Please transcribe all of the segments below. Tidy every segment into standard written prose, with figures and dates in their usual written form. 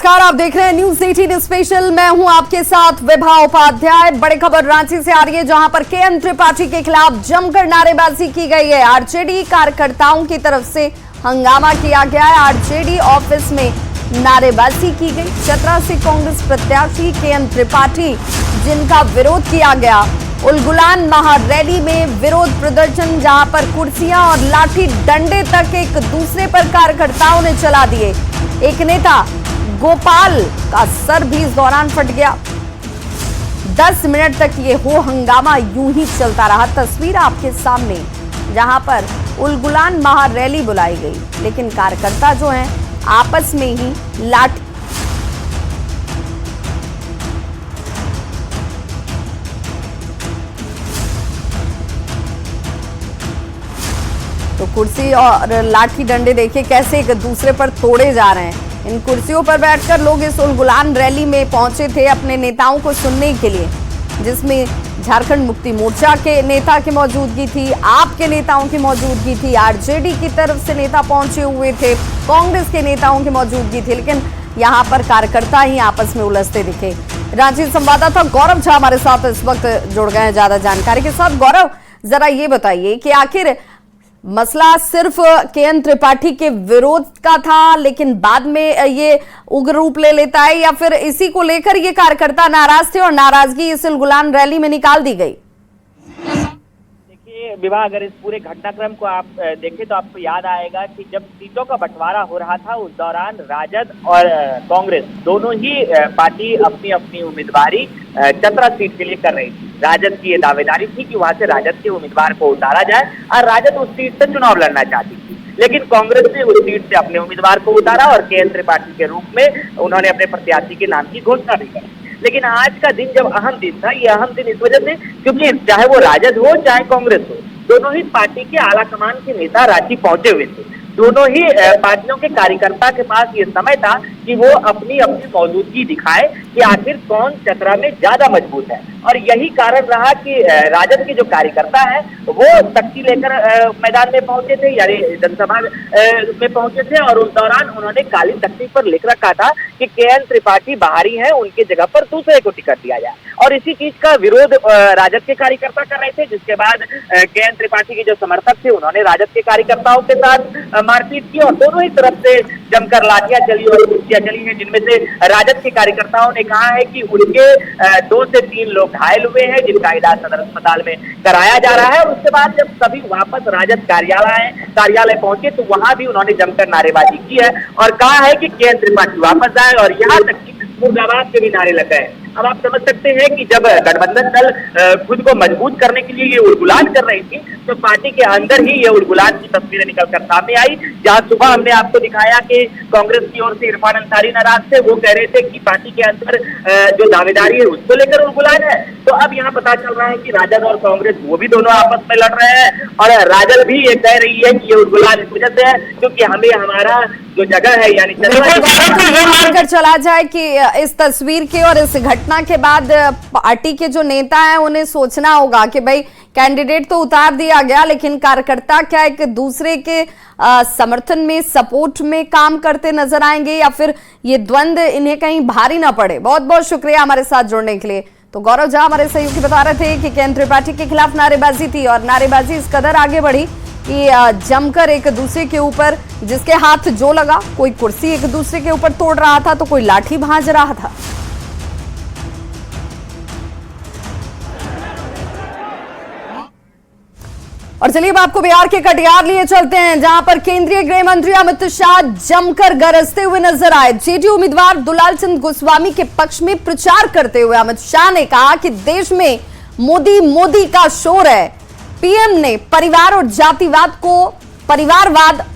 नमस्कार, आप देख रहे हैं न्यूज 18 स्पेशल। मैं हूं आपके साथ विभा उपाध्याय। बड़ी खबर रांची से आ रही है, जहां पर केएन त्रिपाठी के खिलाफ जमकर नारेबाजी की गई है। आरजेडी कार्यकर्ताओं की तरफ से हंगामा किया गया है। आरजेडी ऑफिस में नारेबाजी की गई। चतरा से कांग्रेस प्रत्याशी केएन त्रिपाठी, जिनका विरोध किया गया, उलगुलान महारैली में विरोध प्रदर्शन, जहां पर कुर्सियां और लाठी डंडे तक एक दूसरे पर कार्यकर्ताओं ने चला दिए। एक नेता गोपाल का सर भी इस दौरान फट गया। 10 मिनट तक ये हो हंगामा यूं ही चलता रहा। तस्वीर आपके सामने, जहां पर उलगुलान महारैली बुलाई गई, लेकिन कार्यकर्ता जो हैं आपस में ही लाठी तो कुर्सी और लाठी डंडे देखिए कैसे एक दूसरे पर तोड़े जा रहे हैं। इन कुर्सियों पर बैठकर लोग इस उलगुलान रैली में पहुंचे थे अपने नेताओं को सुनने के लिए, जिसमें झारखंड मुक्ति मोर्चा के नेता की मौजूदगी थी, आप के नेताओं की मौजूदगी थी, आरजेडी की तरफ से नेता पहुंचे हुए थे, कांग्रेस के नेताओं की मौजूदगी थी, लेकिन यहाँ पर कार्यकर्ता ही आपस में उलझते दिखे। रांची संवाददाता गौरव झा हमारे साथ इस वक्त जुड़ गए हैं ज्यादा जानकारी के साथ। गौरव, जरा ये बताइए कि आखिर मसला सिर्फ केएन त्रिपाठी के विरोध का था, लेकिन बाद में ये उग्र रूप ले लेता है, या फिर इसी को लेकर ये कार्यकर्ता नाराज थे और नाराजगी इस उलगुलान रैली में निकाल दी गई? देखिए विवाह, अगर इस पूरे घटनाक्रम को आप देखें तो आपको याद आएगा कि जब सीटों का बंटवारा हो रहा था, उस दौरान राजद और कांग्रेस दोनों ही पार्टी अपनी अपनी उम्मीदवारी चतरा सीट के लिए कर रही थी। राजद की ये दावेदारी थी कि वहां से राजद के उम्मीदवार को उतारा जाए और राजद उस सीट से चुनाव लड़ना चाहती थी, लेकिन कांग्रेस ने उस सीट से अपने उम्मीदवार को उतारा और केएन त्रिपाठी के रूप में उन्होंने अपने प्रत्याशी के नाम की घोषणा भी की। लेकिन आज का दिन जब अहम दिन था, ये अहम दिन इस वजह से क्योंकि चाहे वो राजद हो चाहे कांग्रेस हो, दोनों ही पार्टी के आला कमान के नेता रांची पहुंचे हुए थे। दोनों ही पार्टियों के कार्यकर्ता के पास ये समय था कि वो अपनी अपनी मौजूदगी दिखाए कि आखिर कौन चतरा में ज्यादा मजबूत है। और यही कारण रहा कि राजद के जो कार्यकर्ता है वो तख्ती लेकर मैदान में पहुंचे थे, यानी जनसभा में पहुंचे थे, और उस दौरान उन्होंने काली तख्ती पर लिख रखा था कि केएन त्रिपाठी बाहरी हैं, उनके जगह पर दूसरे को टिकट दिया जाए। और इसी चीज का विरोध राजद के कार्यकर्ता कर रहे थे, जिसके बाद केएन त्रिपाठी के जो समर्थक थे उन्होंने राजद के कार्यकर्ताओं के साथ मारपीट की और दोनों ही तरफ से जमकर लाठियां चली और कुर्सियां चली हैं, जिनमें से राजद के कार्यकर्ताओं ने कहा है कि उनके 2 से 3 लोग घायल हुए हैं, जिनका इलाज सदर अस्पताल में कराया जा रहा है। और उसके बाद जब सभी वापस राजद कार्यालय पहुंचे तो वहां भी उन्होंने जमकर नारेबाजी की है और कहा है कि केएन त्रिपाठी वापस जाए, और यहाँ तक कि मुर्दाबाद के भी नारे लग गए। अब आप समझ सकते हैं कि जब गठबंधन दल खुद को मजबूत करने के लिए ये उलगुलान कर रही थी, तो पार्टी के अंदर ही ये उलगुलान की तस्वीरें निकलकर सामने आई। जहां सुबह हमने आपको दिखाया कि कांग्रेस की ओर से इरफान अंसारी नाराज थे, वो कह रहे थे कि पार्टी के अंदर जो दावेदारी है उसको लेकर उलगुलान है। तो अब यहाँ पता चल रहा है कि राजद और कांग्रेस वो भी दोनों आपस में लड़ रहे हैं, और राजद भी ये कह रही है कि ये उलगुलान इस वजह से है क्योंकि हमें हमारा जो जगह है, यानी ये मानकर चला जाए कि इस तस्वीर के और इस घटना के बाद पार्टी के जो नेता हैं उन्हें सोचना होगा कि भाई कैंडिडेट तो उतार दिया गया, लेकिन कार्यकर्ता क्या एक दूसरे के समर्थन में, सपोर्ट में काम करते नजर आएंगे, या फिर ये द्वंद्व इन्हें कहीं भारी ना पड़े। बहुत बहुत शुक्रिया हमारे साथ जुड़ने के लिए। तो गौरव झा हमारे सहयोगी बता रहे थे कि केएन त्रिपाठी के खिलाफ नारेबाजी थी, और नारेबाजी इस कदर आगे बढ़ी कि जमकर एक दूसरे के ऊपर, जिसके हाथ जो लगा, कोई कुर्सी एक दूसरे के ऊपर तोड़ रहा था तो कोई लाठी भांज रहा था। और चलिए अब आपको बिहार के कटिहार लिए चलते हैं, जहां पर केंद्रीय गृह मंत्री अमित शाह जमकर गरजते हुए नजर आए। जेडीयू उम्मीदवार दुलाल चंद गोस्वामी के पक्ष में प्रचार करते हुए अमित शाह ने कहा कि देश में मोदी का शोर है। पीएम ने परिवारवाद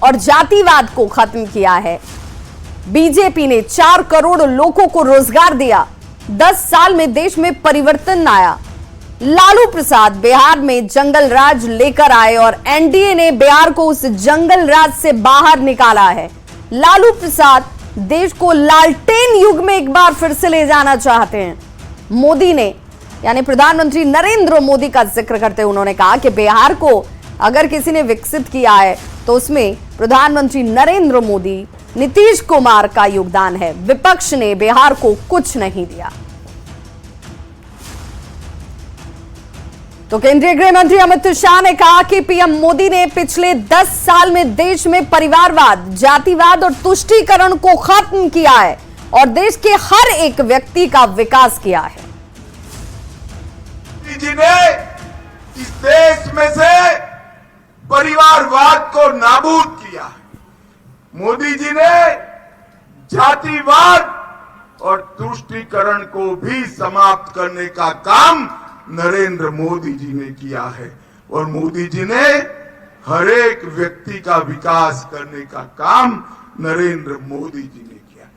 और जातिवाद को खत्म किया है। बीजेपी ने 4 करोड़ लोगों को रोजगार दिया। 10 साल में देश में परिवर्तन आया। लालू प्रसाद बिहार में जंगल राज लेकर आए और एनडीए ने बिहार को उस जंगल राज से बाहर निकाला है। लालू प्रसाद देश को लालटेन युग में एक बार फिर से ले जाना चाहते हैं। मोदी ने, यानी प्रधानमंत्री नरेंद्र मोदी का जिक्र करते हुए उन्होंने कहा कि बिहार को अगर किसी ने विकसित किया है तो उसमें प्रधानमंत्री नरेंद्र मोदी नीतीश कुमार का योगदान है। विपक्ष ने बिहार को कुछ नहीं दिया। तो केंद्रीय गृह मंत्री अमित शाह ने कहा कि पीएम मोदी ने पिछले 10 साल में देश में परिवारवाद, जातिवाद और तुष्टीकरण को खत्म किया है और देश के हर एक व्यक्ति का विकास किया है। मोदी जी ने इस देश में से परिवारवाद को नाबूद किया। मोदी जी ने जातिवाद और तुष्टीकरण को भी समाप्त करने का काम नरेंद्र मोदी जी ने किया है और मोदी जी ने हर एक व्यक्ति का विकास करने का काम नरेंद्र मोदी जी ने किया है।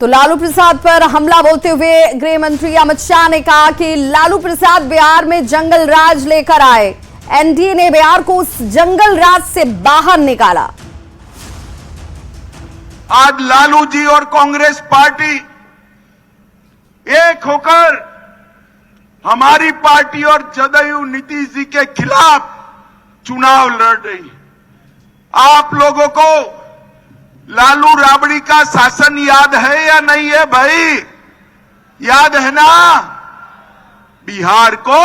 तो लालू प्रसाद पर हमला बोलते हुए गृह मंत्री अमित शाह ने कहा कि लालू प्रसाद बिहार में जंगल राज लेकर आए। एनडीए ने बिहार को उस जंगल राज से बाहर निकाला। आज लालू जी और कांग्रेस पार्टी एक होकर हमारी पार्टी और जदयू नीतीश जी के खिलाफ चुनाव लड़ रही है। आप लोगों को लालू राबड़ी का शासन याद है या नहीं है भाई? याद है ना? बिहार को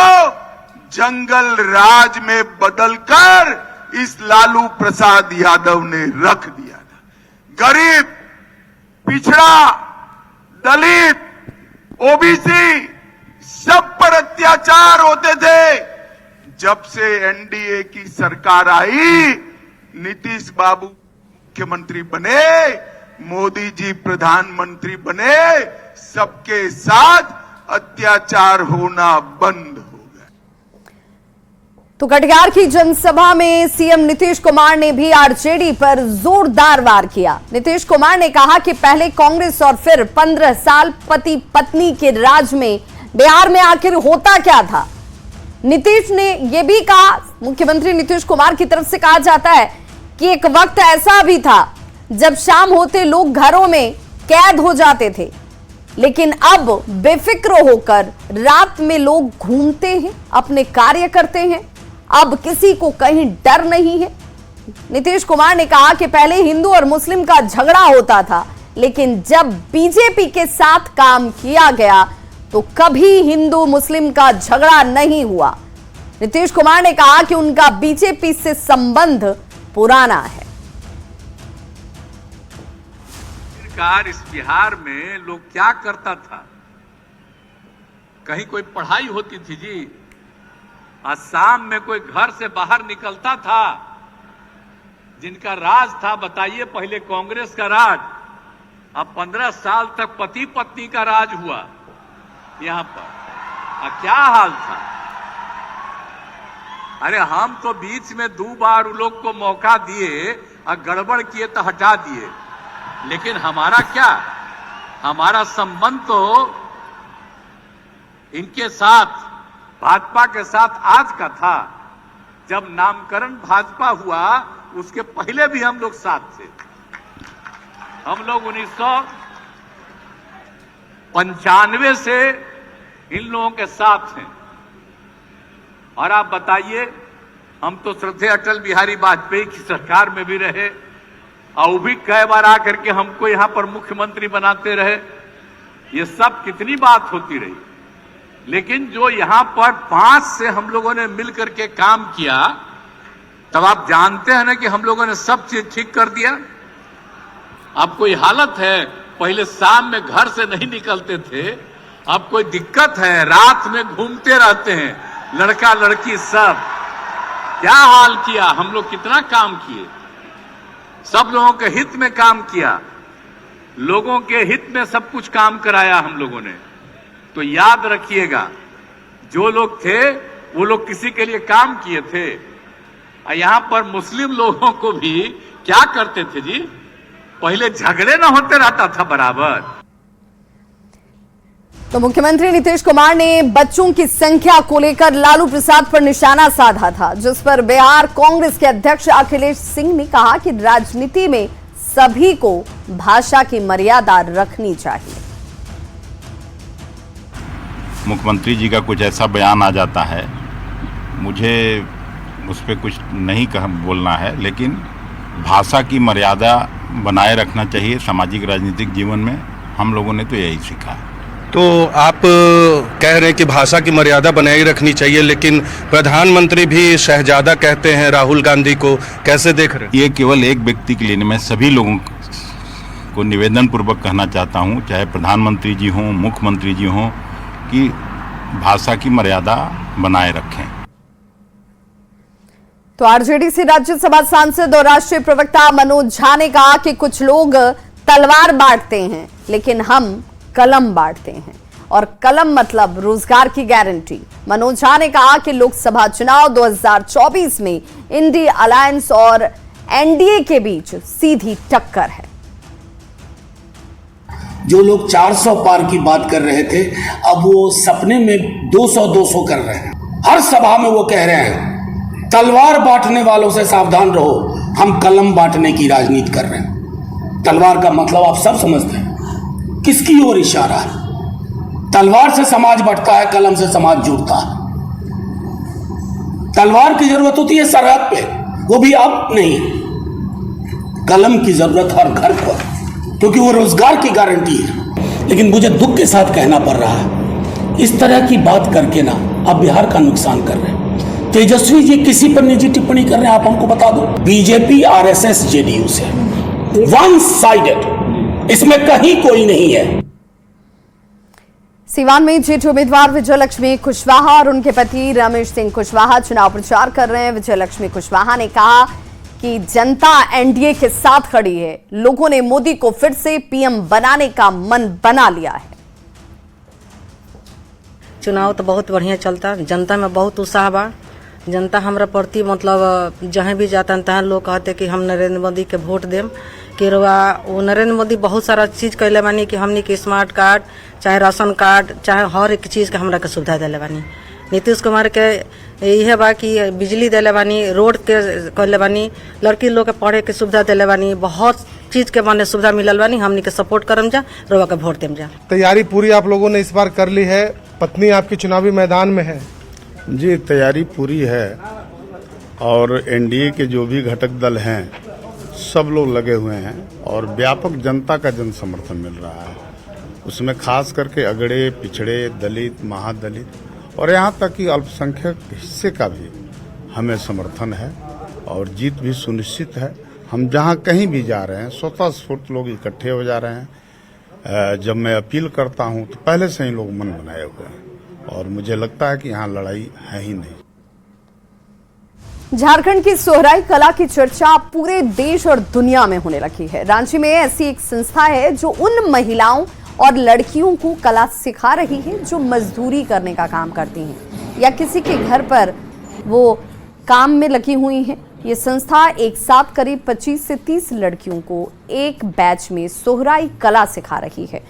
जंगल राज में बदलकर इस लालू प्रसाद यादव ने रख दिया था। गरीब, पिछड़ा, दलित, ओबीसी सब पर अत्याचार होते थे। जब से एनडीए की सरकार आई, नीतीश बाबू मुख्यमंत्री बने, मोदी जी प्रधानमंत्री बने, सबके साथ अत्याचार होना बंद हो गया। तो कटिहार की जनसभा में सीएम नीतीश कुमार ने भी आरजेडी पर जोरदार वार किया। नीतीश कुमार ने कहा कि पहले कांग्रेस और फिर 15 साल पति पत्नी के राज में बिहार में आखिर होता क्या था। नीतीश ने यह भी कहा, मुख्यमंत्री नीतीश कुमार की तरफ से कहा जाता है कि एक वक्त ऐसा भी था जब शाम होते लोग घरों में कैद हो जाते थे, लेकिन अब बेफिक्र होकर रात में लोग घूमते हैं, अपने कार्य करते हैं। अब किसी को कहीं डर नहीं है। नीतीश कुमार ने कहा कि पहले हिंदू और मुस्लिम का झगड़ा होता था, लेकिन जब बीजेपी के साथ काम किया गया तो कभी हिंदू मुस्लिम का झगड़ा नहीं हुआ। नीतीश कुमार ने कहा कि उनका बीजेपी से संबंध पुराना है। सरकार इस बिहार में लोग क्या करता था? कहीं कोई पढ़ाई होती थी जी? आज शाम में कोई घर से बाहर निकलता था? जिनका राज था, बताइए, पहले कांग्रेस का राज, अब 15 साल तक पति पत्नी का राज हुआ यहां पर। क्या हाल था? अरे हम तो बीच में 2 बार उन लोग को मौका दिए और गड़बड़ किए तो हटा दिए, लेकिन हमारा क्या, हमारा संबंध तो इनके साथ, भाजपा के साथ आज का था। जब नामकरण भाजपा हुआ उसके पहले भी हम लोग साथ थे। हम लोग 1995 से इन लोगों के साथ हैं। और आप बताइए, हम तो श्रद्धेय अटल बिहारी वाजपेयी की सरकार में भी रहे और वो भी कई बार आकर के हमको यहां पर मुख्यमंत्री बनाते रहे। ये सब कितनी बात होती रही, लेकिन जो यहां पर 5 से हम लोगों ने मिलकर के काम किया, तब आप जानते हैं ना कि हम लोगों ने सब चीज ठीक कर दिया। अब कोई हालत है, पहले शाम में घर से नहीं निकलते थे, अब कोई दिक्कत है, रात में घूमते रहते हैं, लड़का लड़की सब। क्या हाल किया हम लोग, कितना काम किए, सब लोगों के हित में काम किया, लोगों के हित में सब कुछ काम कराया हम लोगों ने। तो याद रखिएगा, जो लोग थे वो लोग किसी के लिए काम किए थे। यहां पर मुस्लिम लोगों को भी क्या करते थे जी, पहले झगड़े ना होते रहता था बराबर। तो मुख्यमंत्री नीतीश कुमार ने बच्चों की संख्या को लेकर लालू प्रसाद पर निशाना साधा था, जिस पर बिहार कांग्रेस के अध्यक्ष अखिलेश सिंह ने कहा कि राजनीति में सभी को भाषा की मर्यादा रखनी चाहिए। मुख्यमंत्री जी का कुछ ऐसा बयान आ जाता है, मुझे उस पर कुछ नहीं बोलना है, लेकिन भाषा की मर्यादा बनाए रखना चाहिए सामाजिक राजनीतिक जीवन में। हम लोगों ने तो यही सीखा है। तो आप कह रहे हैं कि भाषा की मर्यादा बनाए रखनी चाहिए, लेकिन प्रधानमंत्री भी शहजादा कहते हैं राहुल गांधी को, कैसे देख रहे हैं? ये केवल एक व्यक्ति के लिए नहीं, मैं सभी लोगों को निवेदन पूर्वक कहना चाहता हूँ, चाहे प्रधानमंत्री जी हों, मुख्यमंत्री जी हों, कि भाषा की मर्यादा बनाए रखें। तो आरजेडी से राज्यसभा सांसद और राष्ट्रीय प्रवक्ता मनोज झा ने कहा कि कुछ लोग तलवार बांटते हैं लेकिन हम कलम बांटते हैं, और कलम मतलब रोजगार की गारंटी। मनोज झा ने कहा कि लोकसभा चुनाव 2024 में इंडिया अलायंस और एनडीए के बीच सीधी टक्कर है। जो लोग 400 पार की बात कर रहे थे, अब वो सपने में 200 कर रहे हैं। हर सभा में वो कह रहे हैं तलवार बांटने वालों से सावधान रहो, हम कलम बांटने की राजनीति कर रहे हैं। तलवार का मतलब आप सब समझते हैं, किसकी ओर इशारा है? तलवार से समाज बढ़ता है, कलम से समाज जुड़ता है। तलवार की जरूरत होती है सरहद पे, वो भी अब नहीं। कलम की जरूरत हर घर पर, क्योंकि वो रोजगार की गारंटी है। लेकिन मुझे दुख के साथ कहना पड़ रहा है, इस तरह की बात करके ना आप बिहार का नुकसान कर रहे हैं। तेजस्वी जी किसी पर निजी टिप्पणी कर रहे हैं, आप हमको बता दो। बीजेपी आरएसएस जेडीयू से वन साइडेड, इसमें कहीं कोई नहीं है। सीवान में जेडी उम्मीदवार विजयलक्ष्मी कुशवाहा और उनके पति रमेश सिंह कुशवाहा चुनाव प्रचार कर रहे हैं। विजयलक्ष्मी कुशवाहा ने कहा कि जनता एनडीए के साथ खड़ी है, लोगों ने मोदी को फिर से पीएम बनाने का मन बना लिया है। चुनाव तो बहुत बढ़िया चलता, जनता में बहुत उत्साह बा। जनता हमरा प्रति मतलब जहाँ भी जाता तहाँ लोग कहते कि हम नरेंद्र मोदी के वोट देम। कि वो नरेंद्र मोदी बहुत सारा चीज कैले बानी कि हमनी के स्मार्ट कार्ड, चाहे राशन कार्ड, चाहे हर एक चीज के हमरा के सुविधा दिले बानी। नीतीश कुमार के यही बा कि बिजली दिले बानी, रोड के कैले बानी, लड़की लोग के पढ़े के सुविधा दिले बानी, बहुत चीज के माने सुविधा मिलल बानी। हमनी के सपोर्ट करम जा, रोवा के वोट देम जा। तैयारी पूरी आप लोगों ने इस बार कर ली है, पत्नी आपकी चुनावी मैदान में है? जी, तैयारी पूरी है और एनडीए के जो भी घटक दल हैं सब लोग लगे हुए हैं और व्यापक जनता का जन समर्थन मिल रहा है। उसमें खास करके अगड़े, पिछड़े, दलित, महादलित और यहाँ तक कि अल्पसंख्यक हिस्से का भी हमें समर्थन है और जीत भी सुनिश्चित है। हम जहाँ कहीं भी जा रहे हैं स्वतः स्फूर्त लोग इकट्ठे हो जा रहे हैं। जब मैं अपील करता हूँ तो पहले से ही लोग मन बनाए हुए हैं और मुझे लगता है कि यहाँ लड़ाई है ही नहीं। झारखंड की सोहराई कला की चर्चा पूरे देश और दुनिया में होने लगी है। रांची में ऐसी एक संस्था है जो उन महिलाओं और लड़कियों को कला सिखा रही है जो मजदूरी करने का काम करती हैं या किसी के घर पर वो काम में लगी हुई हैं। ये संस्था एक साथ करीब 25 से 30 लड़कियों को एक बैच में सोहराई कला सिखा रही है।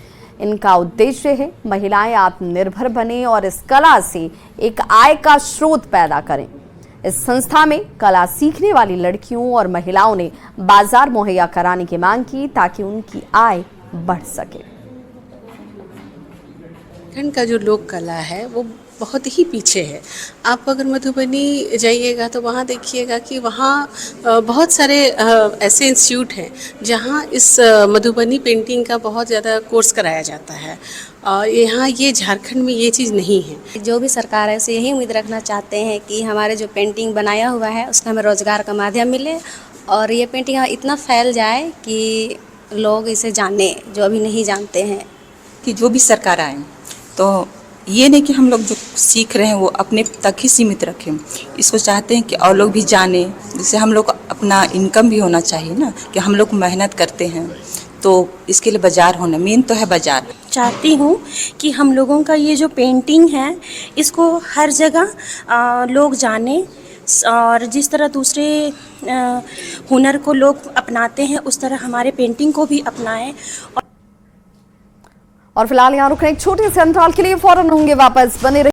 इनका उद्देश्य है महिलाएं आत्मनिर्भर बने और इस कला से एक आय का स्रोत पैदा करें। इस संस्था में कला सीखने वाली लड़कियों और महिलाओं ने बाजार मुहैया कराने की मांग की ताकि उनकी आय बढ़ सके। झारखंड का जो लोक कला है वो बहुत ही पीछे है। आप अगर मधुबनी जाइएगा तो वहाँ देखिएगा कि वहाँ बहुत सारे ऐसे इंस्टीट्यूट हैं जहाँ इस मधुबनी पेंटिंग का बहुत ज़्यादा कोर्स कराया जाता है। यहाँ ये झारखंड में ये चीज़ नहीं है। जो भी सरकार है उसे यही उम्मीद रखना चाहते हैं कि हमारे जो पेंटिंग बनाया हुआ है उसका हमें रोज़गार का माध्यम मिले और ये पेंटिंग इतना फैल जाए कि लोग इसे जाने जो अभी नहीं जानते हैं। कि जो भी सरकार आए तो ये नहीं कि हम लोग जो सीख रहे हैं वो अपने तक ही सीमित रखें, इसको चाहते हैं कि और लोग भी जाने। जैसे हम लोग अपना इनकम भी होना चाहिए ना, कि हम लोग मेहनत करते हैं तो इसके लिए बाजार होना मेन तो है। बाजार चाहती हूँ कि हम लोगों का ये जो पेंटिंग है इसको हर जगह लोग जाने और जिस तरह दूसरे हुनर को लोग अपनाते हैं उस तरह हमारे पेंटिंग को भी अपनाएं। और फिलहाल यहाँ रुकने एक छोटे से अंतराल के लिए फौरन होंगे वापस, बने रहिए।